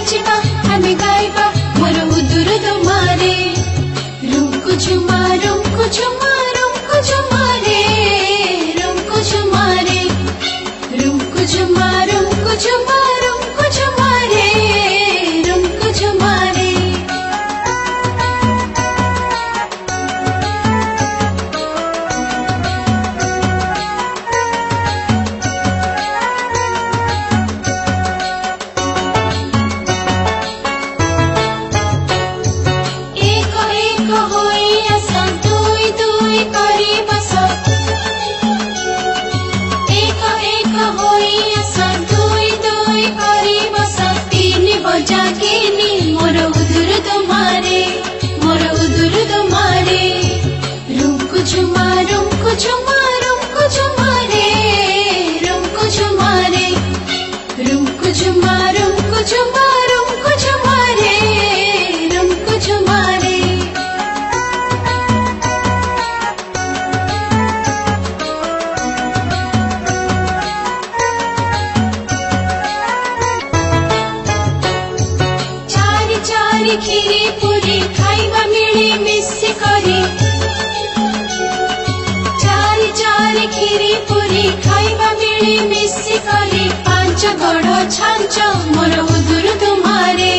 नाचिबा आमे गाइबा मोर उदुर तुमारे रुमकु झुमा रुमकु झुमा रुमकु झुमा रे रुमकु झुमा रे रुमकु झुमा रुमकु झुमा रुमकु झुमा रे रुमकु झुमा रे मोर उदुर तुमारे रुमकु झुमा रुमकु झुमा रुमकु झुमा रे रुमकु झुमा रे रुमकु झुमा रुमकु झुमा रुमकु झुमा रे रुमकु झुमा रे चारी खीरी पूरी खाइबा मिली मिसी करी चारी खीरी पूरी खाइबा मिली मिसी करी पांच गढ़ छांच मोर उदुर तुमारे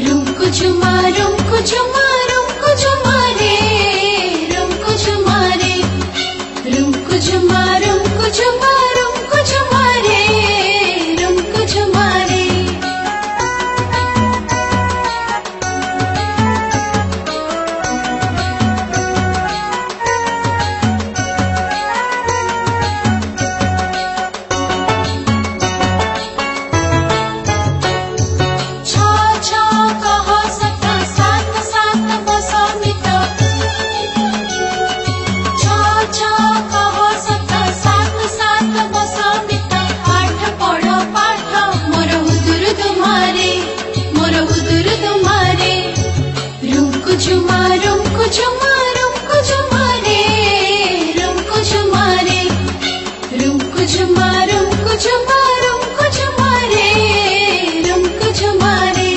रुमकु झुमा रुमकु झुमा रुमकु झुमा रे रुमकु झुमा रे रुमकु झुमा रुमकु झुमा रुमकु झुमा रे रुमकु झुमा रे झुमा रुमकु झुमा रुमकु झुमा रे रुमकु झुमा रे रुमकु झुमा रुमकु झुमा रुमकु झुमा रे रुमकु झुमा रे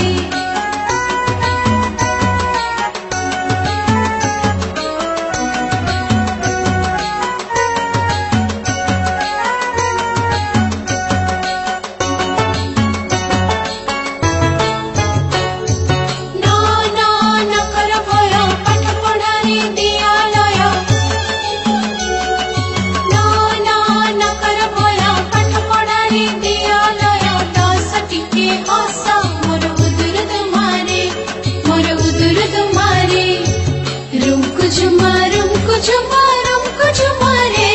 रुमकु झुमा रुमकु झुमा रुमकु झुमा रे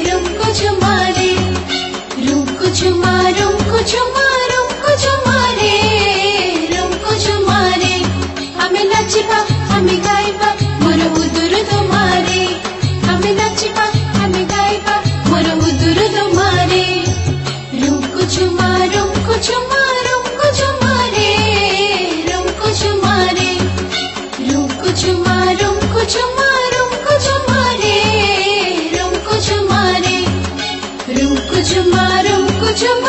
रुमकु झुमा रे रुमकु झुमा रुमकु झुमा रुमकु झुमा रे रुमकु झुमा रे आमे नाचिबा आमे गाइबा मोर उदुर तुमारे आमे नाचिबा आमे गाइबा मोर उदुर तुमारे रुमकु झुमा रुमकु झुमा रुमकु झुमा रे रुमकु झुमा रे रुमकु झुमा रुमकु झुमा रुमकु झुमा रे रुमकु झुमा रे रुमकु झुमा रुमकु झुमा